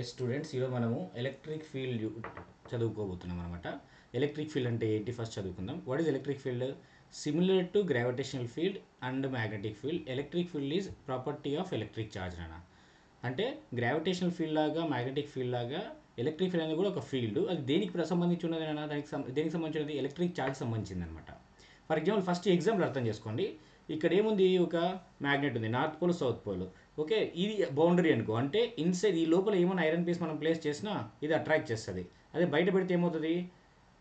Yes students, ఈరోజు మనము electric field చదువుకోబోతున్నాం అనమాట. ఎలక్ట్రిక్ ఫీల్డ్ అంటే ఏంటి ఫస్ట్ చదువుకుందాం. What is electric field? Similar to gravitational field and magnetic field, electric field is property of electric charge అన్న. అంటే gravitational field లాగా మ్యాగ్నెటిక్ ఫీల్డ్ లాగా ఎలక్ట్రిక్ ఫీల్డ్ అనేది కూడా ఒక ఫీల్డ్. అది దేనికి సంబంధించి ఉన్నది అన్న, దేనికి సంబంధించినది? ఎలక్ట్రిక్ ఛార్జ్ సంబంధించింది అనమాట. ఫర్ ఎగ్జాంపుల్ ఫస్ట్ ఎగ్జాంపుల్ అర్థం చేసుకోండి. ఇక్కడ ఏముంది? ఒక మ్యాగ్నెట్ ఉంది, north pole south pole. Okay, ఇది బౌండరీ అనుకో. అంటే ఇన్సైడ్ ఈ లోపల ఏమైనా ఐరన్ పీస్ మనం ప్లేస్ చేసినా ఇది అట్రాక్ట్ చేస్తుంది. అదే బయట పెడితే ఏమవుతుంది?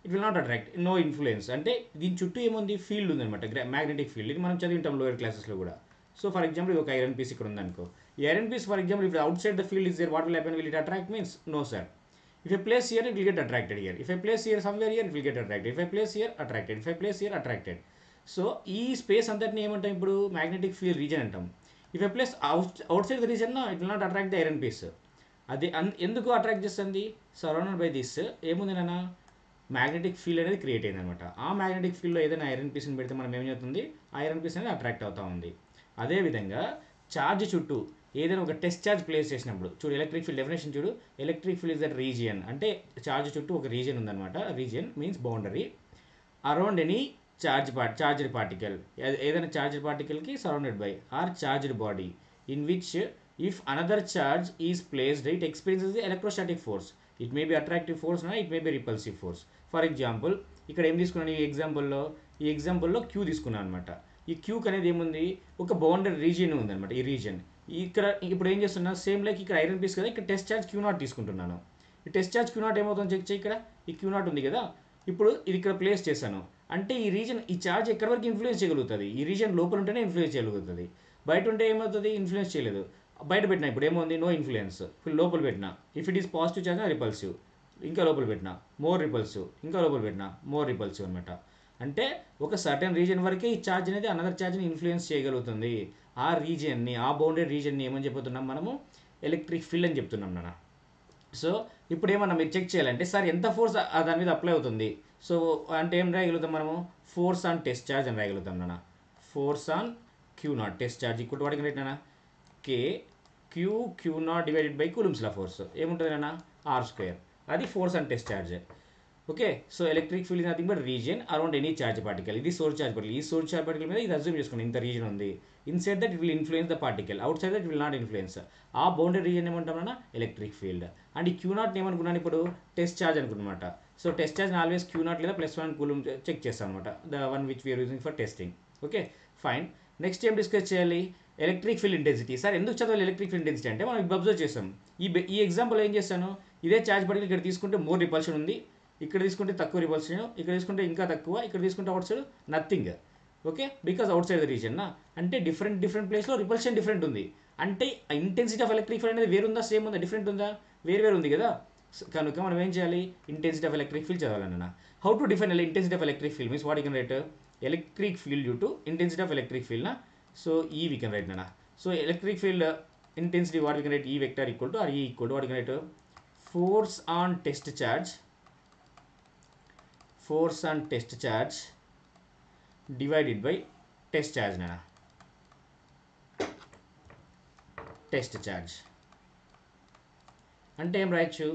It will not attract, no influence. అంటే దీని చుట్టూ ఏముంది? ఫీల్డ్ ఉందన్నమాట, మ్యాగ్నెటిక్ ఫీల్డ్. ఇది మనం చదివింటాం లోయర్ క్లాసెస్లో కూడా. సో ఫర్ ఎగ్జాంపుల్ ఇది ఒక ఐరన్ పీస్ ఇక్కడ ఉందనుకో. ఈ ఐరన్ పీస్ ఫర్ ఎగ్జాంపుల్ ఇప్పుడు outside the field is there, what will happen? Will it attract? Means no sir. If I place here, it will get attracted here. If I place here somewhere here, it will get attracted. If I place here, attracted. If I place here, attracted. So ఈ space అంతటిని ఏమంటాం ఇప్పుడు? Magnetic field region అంటాం. If I place outside the region, it will not attract the iron piece. అది ఎందుకు attract చేస్తుంది? Surrounded by this ఏముంది నాన్న? మ్యాగ్నెటిక్ ఫీల్డ్ అనేది క్రియేట్ అయింది అనమాట. ఆ మ్యాగ్నెటిక్ ఫీల్డ్లో ఏదైనా ఐరన్ పీస్ని పెడితే మనం ఏం చేస్తుంది? ఐరన్ పీస్ అనేది అట్రాక్ట్ అవుతూ ఉంది. అదేవిధంగా ఛార్జ్ చుట్టూ ఏదైనా ఒక టెస్ట్ ఛార్జ్ ప్లేస్ చేసినప్పుడు చూడు, ఎలక్ట్రిక్ ఫీల్డ్ డెఫినేషన్ చూడు. Electric field is that region. అంటే ఛార్జ్ చుట్టూ ఒక రీజియన్ ఉందన్నమాట. Region means boundary around any charged particle. ఏదైనా చార్జ్డ్ పార్టికల్కి surrounded by or charged body in which if another charge is placed it experiences the electrostatic force. It may be attractive force, it may be repulsive force. For example ఇక్కడ ఏం తీసుకున్నాను ఈ ఎగ్జాంపుల్లో queue తీసుకున్నాను అనమాట. ఈ క్యూక్ అనేది ఏముంది? ఒక బౌండరీ రీజియన్ ఉందన్నమాట. ఈ రీజియన్ ఇక్కడ ఇప్పుడు ఏం చేస్తున్నా? సేమ్ లైక్ ఇక్కడ ఐరన్ పీస్ కదా, ఇక్కడ టెస్ట్ ఛార్జ్ Q0 తీసుకుంటున్నాను. ఈ టెస్ట్ ఛార్జ్ Q0 ఏమవుతుందో చెక్ చేయి. ఇక్కడ ఈ Q0 ఉంది కదా, ఇప్పుడు ఇది ఇక్కడ ప్లేస్ చేశాను. అంటే ఈ రీజన్, ఈ ఛార్జ్ ఎక్కడి వరకు ఇన్ఫ్లుయెన్స్ చేయగలుగుతుంది? ఈ రీజన్ లోపల ఉంటేనే ఇన్ఫ్లుయెన్స్ చేయగలుగుతుంది. బయట ఉంటే ఏమవుతుంది? ఇన్ఫ్లుయెన్స్ చేయలేదు. బయట పెట్టినా ఇప్పుడు ఏముంది? No influence. లోపల పెట్టినా if it is positive charge repulsive, ఇంకా లోపల పెట్టినా మోర్ రిపల్సివ్, ఇంకా లోపల పెట్టినా మోర్ రిపల్సివ్ అనమాట. అంటే ఒక సర్టెన్ రీజన్ వరకే ఈ ఛార్జ్ అనేది అనదర్ ఛార్జ్ని ఇన్ఫ్లుయెన్స్ చేయగలుగుతుంది. ఆ రీజియన్ని, ఆ బౌండరీ రీజియన్ని ఏమని చెప్తున్నాం మనము? ఎలక్ట్రిక్ ఫీల్డ్ అని చెప్తున్నాం నాన్న. సో ఇప్పుడు ఏమన్నా మీరు చెక్ చేయాలంటే, సార్ ఎంత ఫోర్స్ దాని మీద అప్లై అవుతుంది? సో అంటే ఏం రాయగలుగుతాం మనము? ఫోర్స్ ఆన్ టెస్ట్ ఛార్జ్ అని రాయగలుగుతాం నాన్న. Force on Q0 test charge equal to what right నాన్న? K Q0 divided by coulombs law force ఏముంటుంది నాన్న? R². అది force on test charge. Okay, so electric field is nothing but region around any charge particle. ఇది source charge particle. ఈ source charge particle మీద ఇది assume చేసుకోండి, ఇంత reason ఉంది. Inside that it will influence the particle, out side that it will not influence. ఆ boundary region ఏమంటామన్నా? Electric field. And ఈ Q0 ఏమనుకున్నాను ఇప్పుడు? టెస్ట్ చార్జ్ అనుకున్నమాట. So test charge always Q0 లేదా +1 కూలుమ్ చెక్ చేస్తాం అనమాట, the one which we're using for testing. Okay fine. Next ఏం డిస్కస్ చేయాలి? Electric field intensity. సార్ ఎందుకు చదవాలి ఎలక్ట్రిక్ ఫీల్డ్ ఇంటెన్సిటీ అంటే మనం అబ్జర్వ్ చేస్తాం. ఈ ఎగ్జాంపుల్ ఏం చేస్తాను? ఇదే చార్జ్ పార్టికల్ ఇక్కడ తీసుకుంటే మోర్ రిపల్షన్ ఉంది, ఇక్కడ తీసుకుంటే తక్కువ రిపల్షన్, ఇక్కడ తీసుకుంటే ఇంకా తక్కువ, ఇక్కడ తీసుకుంటే out side nothing. Okay, because out side the reason నా. అంటే డిఫరెంట్ ప్లేస్లో రిపల్షన్ డిఫరెంట్ ఉంది. అంటే ఇంటెన్సిటీ ఆఫ్ ఎలక్ట్రిక్ ఫీల్డ్ అనేది వేరుందా, సేమ్ ఉందా, డిఫరెంట్ ఉందా? వేరు ఉంది కదా. కనుక మనం ఏం చేయాలి? ఇంటెన్సిటీ ఆఫ్ ఎలక్ట్రిక్ ఫీల్డ్ చదవాలన్నా. How to define intensity of electric field means what you can write? Electric field due to intensity of electric field నా. సో ఈ వీ కెన్ రైట్ నా. So electric field intensity what we can write? E vector equal to, or E equal to what we can write? Force on test charge divided by test charge nana. Test charge అంటే ఏం రాయొచ్చు?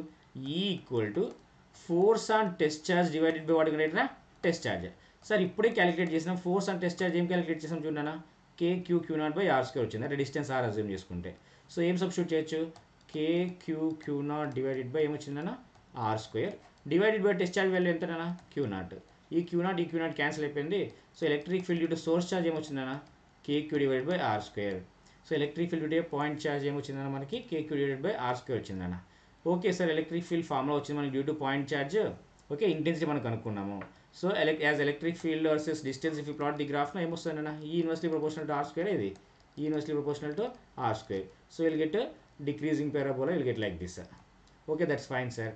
E equal to force on test charge divided by what you can write na? Test charge. Sir ఇప్పుడే calculate చేసినాం. Force on test charge ఏం calculate చేసాం చూడనా? KQ/R² వచ్చింది, అంటే డిస్టెన్స్ R అజ్యూమ్ చేసుకుంటే. సో ఏం సబ్స్టిట్యూట్ చేయొచ్చు? KQ/Q0 డివైడెడ్ బై ఏమొచ్చిందన్నా? R² divided by test charge value ఎంతనా? Q0. ఈ Q0 క్యాన్సిల్ అయిపోయింది. So electric field due to source charge ఏమొచ్చిందన్నా? KQ divided by R². So electric field due to point charge ఏమొచ్చిందన్నా మనకి? KQ divided by R² వచ్చిందన్న. Okay sir, electric field formula వచ్చింది మనకి due to point charge. Okay, intensity మనం కనుక్కున్నాము. So as electric field versus distance if you plot the graph నా ఏమొస్తుందన్న? ఈ ఇన్వర్స్లీ ప్రపోర్షనల్ టు R². ఇది ఈ inversely proportional to R². So will get decreasing parabola, will get like this. Okay, that's fine sir.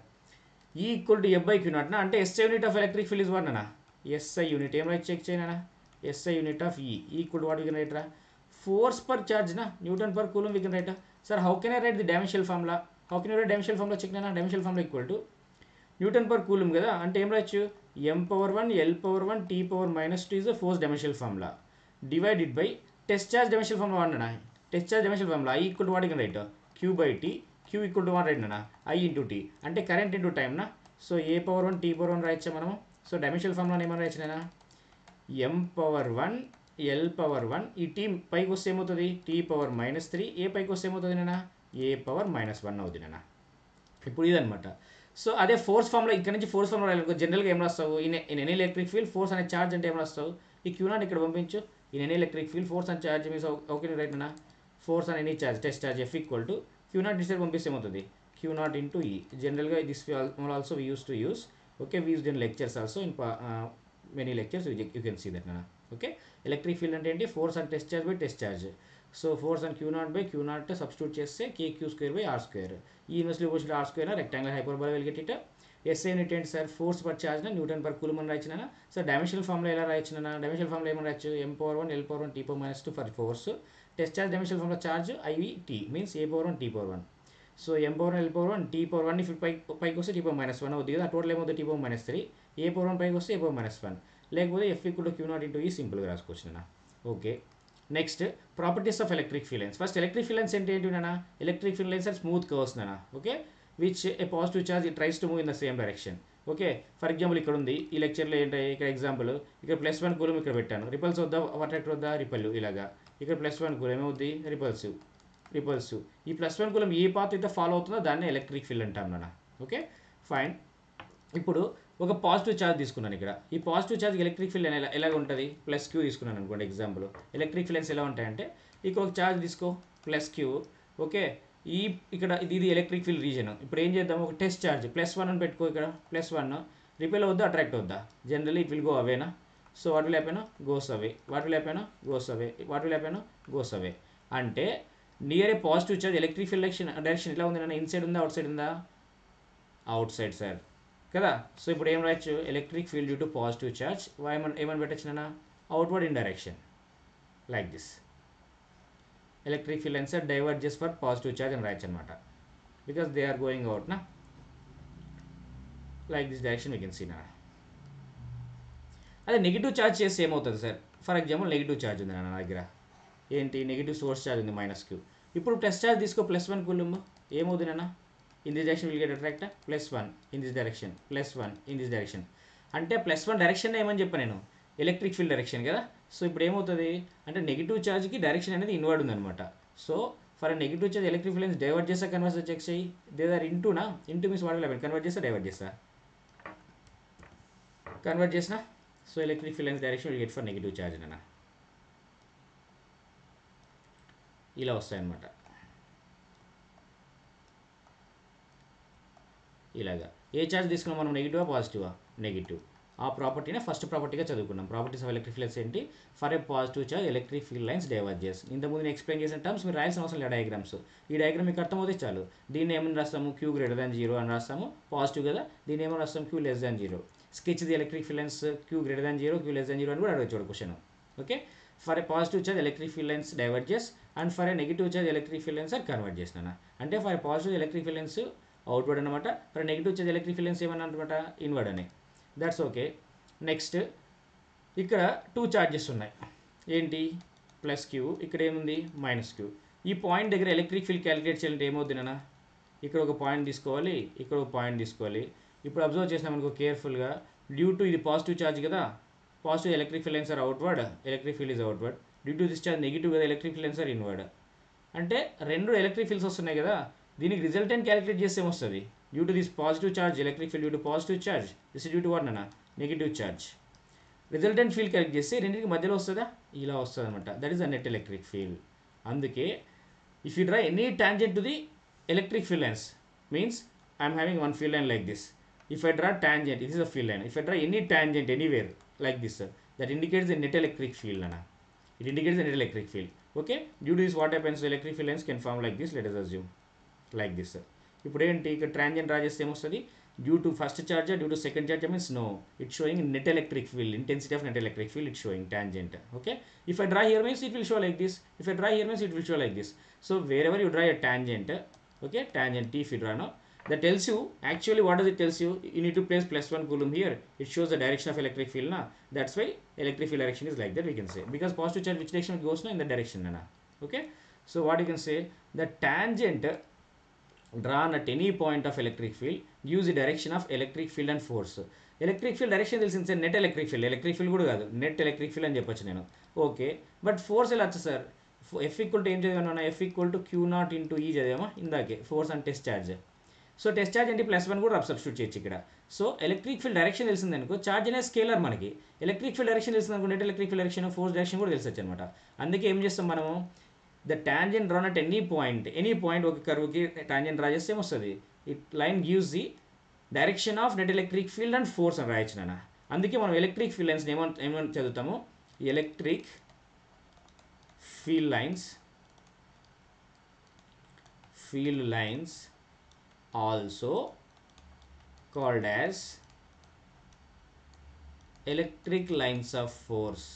E equal to F/Q0 నా. అంటే SI unit of electric field is what అన్న? SI unit ఏం right? Check చేయనా? SI unit of E equal to what we can write రా? Force per charge నా, newton per coulomb we can write. Sir how can I write the dimensional formula? How can I write dimensional formula? Check నా. Dimensional formula equal to newton per coulomb కదా, అంటే ఏం రాయొచ్చు? M⁻1 L⁻1 T⁻−2 is the force dimensional formula divided by test charge dimensional formula. Test charge dimensional formula. I equal to what you can write? Q/T Q equal to 1 right na, I into T అంటే current into time నా. So ఏ power 1 tea power 1 రాయొచ్చా మనము. So dimensional formula ఏమన్నా రాయొచ్చునా, m power 1 l power 1 ఈ tea పైకి వస్తే ఏమవుతుంది, tea power -3, ఏ పైకి వస్తే ఏమవుతుంది నాన్న, ఏ పవర్ -1 అవుతుంది నాన్న. ఇప్పుడు ఇదనమాట. సో అదే ఫోర్స్ ఫార్ములా ఇక్కడ నుంచి ఫోర్స్ ఫార్ములా రాయాలి. జనరల్గా ఏం రాస్తావు, in any electric field force అనే ఛార్జ్ అంటే ఏం రాస్తావు, ఈ Q0 ఇక్కడ పంపించు. In any electric field force and charge means okay right నా, force and any charge test charge F equal to Q0 distance పంపిస్తే ఏమవుతుంది, Q0 into E. జనరల్గా this also we use to use. Okay, we used in lectures also, in many lectures you can see that నా. Okay, electric field అంటే ఏంటి, force and test charge by test charge. So force and Q0 by Q0 substitute చేస్తే KQ² by R². ఈ inversely portion R² rectangular hyperbola will get it. SI unit ఏంటి sir, force per charge newton per coulomb అని రాయించిన. So dimensional formula ఎలా రాయించిన, dimensional formula ఏమని రాయొచ్చు, m power 1 l power 1 t power -2 for force. Test charge dimensional formula charge IVT means a power 1 t power 1. So m power 1 l power 1 t power 1 పైకి వస్తే t power -1 అవుతుంది కదా, total ఏమవుతుంది t power -3, a power 1 పైకి వస్తే a power -1, లేకపోతే F equal to Q0 into E సింపుల్గా రాసుకోవచ్చు నాన్న. Okay, next properties of electric field lines. First electric field lines ఏంటి నాన్న, electric field lines are smooth curves నాన్న. Okay, which a positive charge it tries to move in the same direction. Okay, for example ఇక్కడ ఉంది, ఈ లెక్చర్లో ఏంటి, ఇక్కడ example ఇక్కడ +1 కూలం ఇక్కడ పెట్టాను, రిపల్స్ వద్దా అట్రాక్ట్ వద్దా, రిపల్ ఇలాగా. ఇక్కడ +1 కూలం ఏమవుద్ది, రిపల్సివ్. ఈ +1 కూలం ఏ పాత్ అయితే ఫాలో అవుతుందో దాన్ని ఎలక్ట్రిక్ ఫీల్డ్ అంటాం నాన్న. Okay fine. ఇప్పుడు ఒక పాజిటివ్ ఛార్జ్ తీసుకున్నాను ఇక్కడ, ఈ పాజిటివ్ ఛార్జ్ ఎలక్ట్రిక్ ఫీల్డ్ ఎలాగ ఉంటుంది, +Q తీసుకున్నాను అనుకోండి ఎగ్జాంపుల్. ఎలక్ట్రిక్ ఫీల్డ్స్ ఎలా ఉంటాయంటే, ఇక్కడ ఒక ఛార్జ్ తీసుకో +Q. ఓకే, ఈ ఇక్కడ ఇది ఎలక్ట్రిక్ ఫీల్డ్ రీజన్. ఇప్పుడు ఏం చేద్దాం, ఒక టెస్ట్ ఛార్జ్ +1 అని పెట్టుకో, ఇక్కడ +1 రిపెల్ అవుద్దా అట్రాక్ట్ అవుద్దా, జనరల్లీ ఇట్ విల్ గో అవేనా. So what will happen, goes away, what will happen, goes away, what will happen, goes away. అంటే near a positive charge electric field direction ఎలా ఉంది నాన్న, ఇన్సైడ్ ఉందా అవుట్ సైడ్ ఉందా, outside sir కదా. So ఇప్పుడు ఏం రాయొచ్చు, electric field due to positive charge ఏమని పెట్టచ్చు నాన్న, outward in direction like this. Electric field lines are diverges for positive charge అని రాయొచ్చు అనమాట, because they are going out నా, like this direction we can see నా. అదే నెగిటివ్ ఛార్జ్ చేస్తే ఏమవుతుంది sir, for example negative charge ఉంది నా దగ్గర, ఏంటి నెగిటివ్ సోర్స్ ఛార్జ్ ఉంది -Q. ఇప్పుడు ప్లస్ ఛార్జ్ తీసుకో +1 కూలుమ్, ఏమవుతుంది నాన్న, in this direction will get attract, +1 in this direction, +1 in this direction. అంటే +1 డైరెక్షన్ ఏమని చెప్పాను నేను, ఎలక్ట్రిక్ ఫీల్డ్ డైరెక్షన్ కదా. సో ఇప్పుడు ఏమవుతుంది అంటే నెగిటివ్ ఛార్జ్కి డైరెక్షన్ అనేది ఇన్వర్డ్ ఉందన్నమాట. So for negative charge electric field divert చేస్తా కన్వర్ట్ చెక్ చేయి, దే ఆర్ ఇంటూనా, into means what will happen, convert చేస్తా డైవర్ట్ చేస్తా, కన్వర్ట్ చేసిన. So electric field direction will get for negative charge అన్న, ఇలా వస్తాయన్నమాట. ఇలాగా ఏ ఛార్జ్ తీసుకున్నాం మనం, నెగిటివా పాజిటివా, నెగిటివ్. ఆ ప్రాపర్టీనే ఫస్ట్ ప్రాపర్టీగా చదువుకున్నాం. ప్రాపర్టీస్ ఆఫ్ ఎలక్ట్రిక్ ఫీల్డ్స్ ఏంటి, for a positive charge electric field lines diverges. ఇంతకుముందు నేను ఎక్స్ప్లెయిన్ చేసిన టర్మ్స్ మీరు రాయాల్సిన అవసరం లేదు, డయాగ్రామ్స్. ఈ డయాగ్రామ్ మీకు అర్థమవుతే చాలు. దీన్ని ఏమని రాస్తాము, Q greater than 0 అని రాస్తాము, పాజిటివ్ కదా. దీన్ని ఏమని రాస్తాము, Q less than 0. Sketch the electric field lines Q greater than 0, Q less than 0 అని కూడా అడగచ్చు question. Okay, for a positive charge electric field lines diverges and for a negative charge electric field lines are convert చేసిన. అంటే for positive electric field lines outward అనమాట, for negative charge electric field lines ఏమన్నా అనమాట, inward అని. That's okay. Next ఇక్కడ 2 charges ఉన్నాయి, ఏంటి +Q, ఇక్కడ ఏముంది -Q. ఈ పాయింట్ దగ్గర ఎలక్ట్రిక్ ఫీల్డ్ క్యాలిక్యులేట్ చేయాలంటే ఏమవుతుంది నాన్న, ఇక్కడ ఒక పాయింట్ తీసుకోవాలి, ఇక్కడ ఒక పాయింట్ తీసుకోవాలి. ఇప్పుడు అబ్జర్వ్ చేసినాం అనుకో కేర్ఫుల్గా, డ్యూ టు ఇది పాజిటివ్ ఛార్జ్ కదా, positive electric field lines are outward, electric field is outward. Due to this charge negative కదా, electric field lines are inward. అంటే రెండు ఎలక్ట్రిక్ ఫీల్డ్స్ వస్తున్నాయి కదా, దీనికి రిజల్టెంట్ క్యాలిక్యులేట్ చేస్తే ఏమొస్తుంది, due to this positive charge electric field due to positive charge, this due to what నాన్న, negative charge. Resultant field calculate చేస్తే రెండింటికి మధ్యలో వస్తుందా, ఇలా వస్తుంది అనమాట. That is the net electric field. అందుకే if you draw any tangent to the electric field lines means I'm having one field line like this. If I draw tangent, it is a field line. If I draw any tangent anywhere like this, that indicates the net electric field nana. It indicates the net electric field. Okay, due to this what happens, the electric field lines can form like this. Let us assume like this. ఇప్పుడు ఏంటి ఇక్కడ ట్రాన్జెంట్ draw చేస్తే ఏమొస్తుంది, due to first charge due to second charge means no, it showing net electric field, intensity of net electric field it showing tangent. Okay, if I draw here means it will show like this, if I draw here means it will show like this. So wherever you draw a tangent, okay, tangent T if you draw now, that tells you actually what does it tells you, you need to place +1 coulomb here. It shows the direction of electric field na, that's why electric field direction is like that we can say, because positive charge which direction it goes na, in that direction na. Okay, so what you can say, the tangent drawn at any point of electric field gives the direction of electric field and force. Electric field direction తెలిసింది sir, net electric field కూడా కాదు, net electric field అని చెప్పొచ్చు నేను. Okay, but force ఎలా వచ్చు sir? F equal to ఏం చదివాను, F equal to Q naught into E చదివామా ఇందాకే, force and test charge. So test charge అంటే +1 కూడా సబ్స్టిట్యూట్ చేయొచ్చు ఇక్కడ. సో ఎలక్ట్రిక్ ఫీల్డ్ డైరెక్షన్ తెలిసింది అనుకో, ఛార్జ్ అనేది స్కేలర్ మనకి. ఎలక్ట్రిక్ ఫీల్డ్ డైరెక్షన్ తెలిసింది అనుకో, net electric field direction, force direction కూడా తెలిసొచ్చు అనమాట. అందుకే ఏం చేస్తాం మనము, the tangent drawn at any point ఒక కర్వ్కి టాంజెంట్ డ్రా చేస్తే ఏమొస్తుంది, it line gives the direction of net electric field and force అని రాయొచ్చు నాన్న. అందుకే మనం ఎలక్ట్రిక్ ఫీల్డ్ లైన్స్ ఏమని చదువుతాము, electric field lines also called as electric lines of force.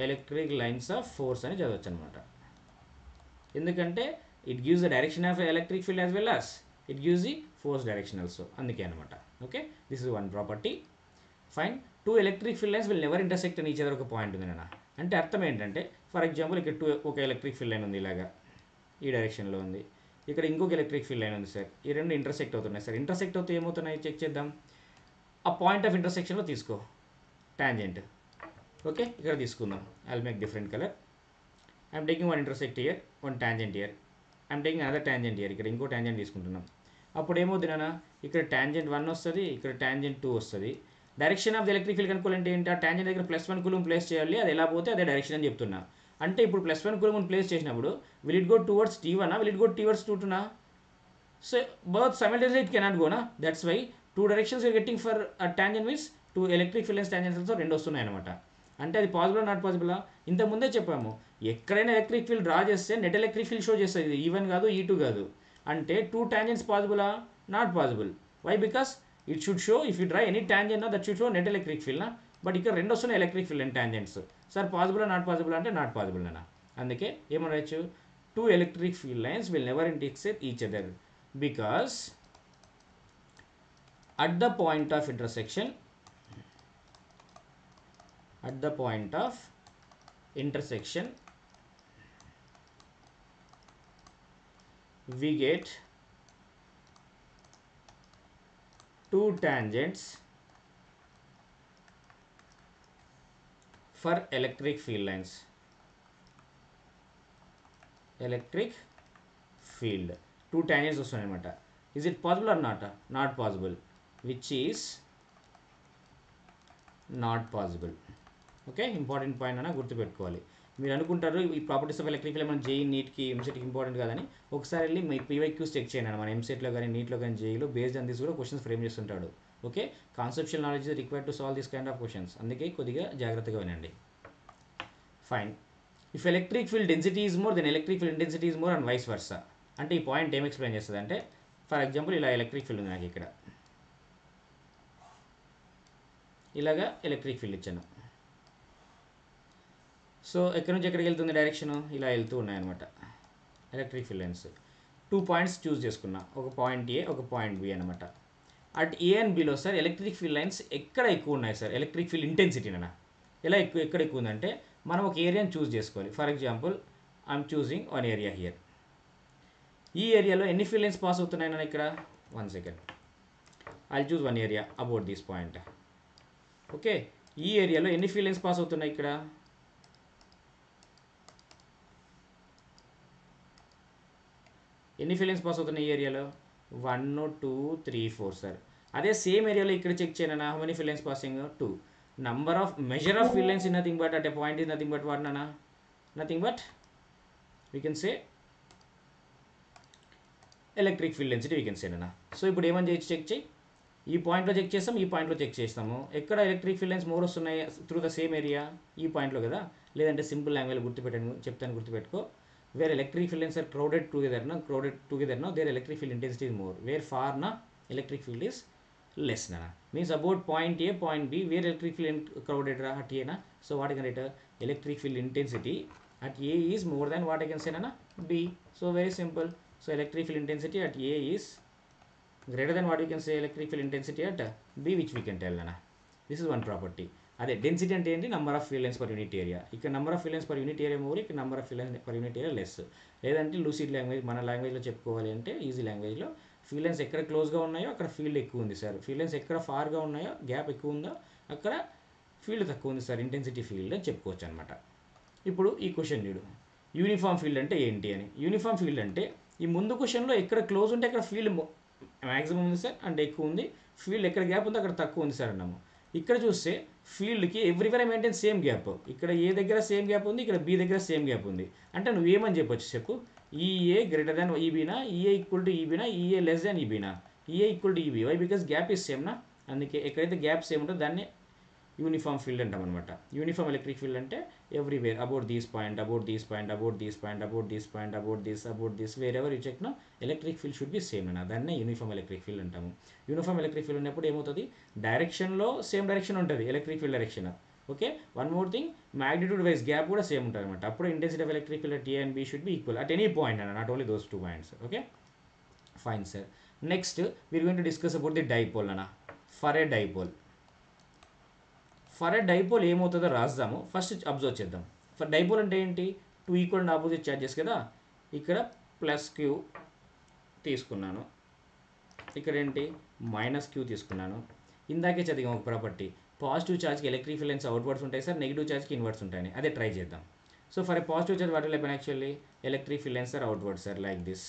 Electric lines of force అని చదవచ్చు అనమాట. ఎందుకంటే it gives the direction of electric field as well as it gives the force direction also, అందుకే అనమాట. Okay, this is one property. Fine, 2 electric field lines will never intersect అని each other ఒక point ఉంది నాన్న. అంటే అర్థం ఏంటంటే, for example ఇక్కడ ఒక ఎలక్ట్రిక్ ఫీల్డ్ లైన్ ఉంది, ఇలాగా ఈ డైరెక్షన్లో ఉంది. ఇక్కడ ఇంకొక ఎలక్ట్రిక్ ఫీల్డ్ లైన్ ఉంది సార్. ఈ రెండు ఇంటర్సెక్ట్ అవుతున్నాయి సార్. ఇంటర్సెక్ట్ అవుతే ఏమవుతున్నాయి చెక్ చేద్దాం. ఆ పాయింట్ ఆఫ్ ఇంటర్సెక్షన్లో తీసుకో టాంజెంట్. ఓకే, ఇక్కడ తీసుకుందాం. I will make different colour. I'm taking one intersect year, one tangent year. I'm taking another tangent year. ఇక్కడ ఇంకో టాంజెంట్ తీసుకుంటున్నాం. అప్పుడు ఏమవుతుంది నాన్న, ఇక్కడ టాంజెంట్ 1 వస్తుంది, ఇక్కడ టాంజెంట్ 2 వస్తుంది. Direction of the electric field కనుక్కోవాలంటే ఏంటి, ఆ టాంజెంట్ దగ్గర +1 కూలుంబ్ ప్లేస్ చేయాలి. అది ఎలా పోతే అదే డైరెక్షన్ అని చెప్తున్నా. అంటే ఇప్పుడు +1 కూలుంబ్ ప్లేస్ చేసినప్పుడు will it go towards T1, will it go towards T2? So both simultaneously it cannot go na. That's why 2 directions you're getting for a tangent means 2 electric field lines tangents also రెండు వస్తున్నాయి అనమాట. అంటే అది possible not పాసిబులా? ఇంతకుముందే చెప్పాము, ఎక్కడైనా electric field draw చేస్తే net electric field show చేస్తుంది. ఇది E1 కాదు, E2 కాదు. అంటే 2 tangents పాసిబులా? Not possible. Why? Because it should show, if you draw any tangent that should show net electric field నా. బట్ ఇక్కడ రెండు వస్తున్నాయి electric field and tangents. Sir పాసిబులా నాట్ పాసిబుల్ అంటే నాట్ పాసిబుల్ అన్న. అందుకే ఏమనొచ్చు, 2 electric field lines will never intersect each other because at the point of intersection we get 2 tangents for electric field lines. Electric field 2 tangents వస్తున్నాయి అనమాట. Is it possible or not? Not possible. Which is not possible. Okay, important point అన్న గుర్తుపెట్టుకోవాలి. మీరు అనుకుంటారు ఈ properties of electric field మన JEE, నీట్కి, ఎంసెట్కి important కాదని. ఒకసారి వెళ్ళి మీ PYQs చెక్ చేయండి అన్న. మన ఎంసెట్లో కానీ నీట్లో కానీ జేఈలో బేస్డ్ ఆన్ దిస్ కూడా క్వశ్చన్స్ ఫ్రేమ్ చేస్తుంటాడు. Okay, conceptual knowledge is required to solve this kind of questions. అందుకే కొద్దిగా జాగ్రత్తగా వినండి. Fine, if electric field density is more then electric field intensity is more and vice versa. అంటే ఈ point ఏం explain చేస్తుంది అంటే, ఫర్ ఎగ్జాంపుల్ ఇలా ఎలక్ట్రిక్ ఫీల్డ్ ఉంది నాకు, ఇక్కడ ఇలాగా ఎలక్ట్రిక్ ఫీల్డ్ ఇచ్చాను. సో ఎక్కడి నుంచి ఎక్కడికి వెళ్తుంది డైరెక్షన్, ఇలా వెళ్తూ ఉన్నాయన్నమాట electric field lines. 2 points choose చేసుకున్నా, ఒక పాయింట్ ఏ, ఒక పాయింట్ బి అనమాట. At a and below sir electric field lines ఎక్కడ ఎక్కువ ఉన్నాయి సార్, ఎలక్ట్రిక్ ఫీల్డ్ ఇంటెన్సిటీనా ఎలా ఎక్కడ ఎక్కువ ఉందంటే, మనం ఒక ఏరియాని చూస్ చేసుకోవాలి. For example I'm choosing one area here. ఈ ఏరియాలో ఎన్ని ఫీల్డ్ లైన్స్ పాస్ అవుతున్నాయి నన్ను ఇక్కడ, 1 second, I choose one area about this point. Okay, ఈ ఏరియాలో ఎన్ని ఫీల్డ్ లైన్స్ పాస్ అవుతున్నాయి ఇక్కడ, ఎన్ని ఫీల్డ్ లైన్స్ పాస్ అవుతున్నాయి ఈ ఏరియాలో, 1 2 3 4 సార్. అదే సేమ్ ఏరియాలో ఇక్కడ చెక్ చేయనా, how many field lines passing, 2. Number of measure of field lines is nothing but at a point is nothing but what నానా, nothing but we can say electric field density we can say నానా. So ఇప్పుడు ఏమని చేయొచ్చు, check చేయి. ఈ పాయింట్లో check చేస్తాం, ఈ పాయింట్లో చెక్ చేస్తాము. ఎక్కడ ఎలక్ట్రిక్ ఫీల్డ్ లైన్స్ మోర్ వస్తున్నాయి త్రూ ద సేమ్ ఏరియా, ఈ పాయింట్లో కదా. లేదంటే సింపుల్ లాంగ్వేజ్ చెప్తాను గుర్తుపెట్టుకో. Where electric field lines are crowded together now their electric field intensity is more, where far na electric field is less na. Means about point A, point B, where electric field crowded at A na. So what I can write, electric field intensity at A is more than what I can say na B. So very simple. So electric field intensity at A is greater than what we can say electric field intensity at B, which we can tell na. This is one property. అదే density అంటే ఏంటి, number of field lines per unit area. ఇక్కడ number of field lines per unit area more, ఇక్కడ number of field lines per unit area less. లేదంటే lucid language, మన లాంగ్వేజ్లో చెప్పుకోవాలి అంటే ఈజీ లాంగ్వేజ్లో, ఫీల్డ్ లైన్స్ ఎక్కడ క్లోజ్గా ఉన్నాయో అక్కడ ఫీల్డ్ ఎక్కువ ఉంది సార్, ఫీల్డ్ లైన్స్ ఎక్కడ ఫార్గా ఉన్నాయో గ్యాప్ ఎక్కువ ఉందో అక్కడ ఫీల్డ్ తక్కువ ఉంది సార్, ఇంటెన్సిటీ ఫీల్డ్ అని చెప్పుకోవచ్చు అనమాట. ఇప్పుడు ఈ క్వశ్చన్ చూడు, యూనిఫామ్ ఫీల్డ్ అంటే ఏంటి అని. యూనిఫామ్ ఫీల్డ్ అంటే ఈ ముందు క్వశ్చన్లో ఎక్కడ క్లోజ్ ఉంటే అక్కడ ఫీల్డ్ మ్యాక్సిమం ఉంది సార్ అంటే ఎక్కువ ఉంది, ఫీల్డ్ ఎక్కడ గ్యాప్ ఉందో అక్కడ తక్కువ ఉంది సార్ అన్నాము. ఇక్కడ చూస్తే ఫీల్డ్కి ఎవ్రీవేర్ మెయింటైన్ సేమ్ గ్యాప్, ఇక్కడ ఏ దగ్గర సేమ్ గ్యాప్ ఉంది, ఇక్కడ బి దగ్గర సేమ్ గ్యాప్ ఉంది. అంటే నువ్వేమని చెప్పొచ్చు చెప్పు, ఈఏ గ్రేటర్ దాన్ ఈబీనా, ఈఏ ఈక్వల్ టు ఈబీనా, ఈఏ లెస్ దాన్ ఈబీనా, E A equal to E B. Why? Because gap is సేమ్నా, అందుకే ఎక్కడైతే గ్యాప్ సేమ్ ఉంటుందో దాన్ని యూనిఫామ్ ఫీల్డ్ అంటాం అనమాట. యూనిఫామ్ ఎలక్ట్రిక్ ఫీల్డ్ అంటే everywhere, about these point, about these point, about these point, about these point, about this wherever you check no electric field should be same అన్న, దాన్నే uniform electric field అంటాము. Uniform electric field ఉన్నప్పుడు ఏమవుతుంది, డైరెక్షన్లో same direction ఉంటుంది electric field direction. Okay, one more thing, magnitude wise gap కూడా same ఉంటుంది అనమాట. అప్పుడు intensity of electric field T and be should be equal at any point అన్న, not only those 2 points. Okay, fine sir. Next we are going to discuss about the dipole అన్న. For a dipole, for a dipole ఏమవుతుందో రాద్దాము, first observe చేద్దాం. For dipole అంటే ఏంటి, 2 equal and opposite charges కదా, ఇక్కడ plus Q తీసుకున్నాను, ఇక్కడ ఏంటి మైనస్ క్యూ తీసుకున్నాను. ఇందాకే చదివాం ఒక ప్రాపర్టీ, పాజిటివ్ ఛార్జ్కి ఎలక్ట్రిక్ ఫీల్డ్ లైన్స్ అవుట్వర్డ్స్ ఉంటాయి సార్, నెగిటివ్ ఛార్జ్కి ఇన్వర్డ్స్ ఉంటాయని. అదే ట్రై చేద్దాం. So for a positive charge what will happen, actually electric field lines are outward sir, like this,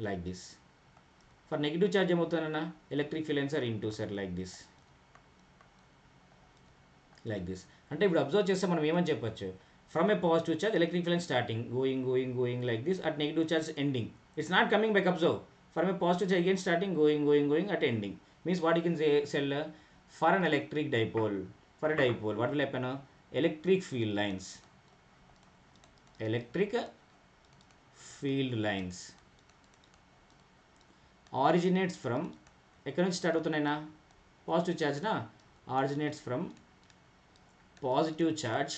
like this. For negative charge ఏమవుతుందన్న, electric field lines are into sir, like this, like this. అంటే ఇప్పుడు observe చేస్తే మనం ఏమని చెప్పొచ్చు, from a positive charge electric field line starting going like this, at negative charge ending, it's not coming back. Observe, from a positive charge again starting going at ending, means what you can say cell for an electric dipole, for a dipole what will happen, electric field lines originates from, ఎక్కడి నుంచి start అవుతున్నాయినా, positive charge నా, originates from positive charge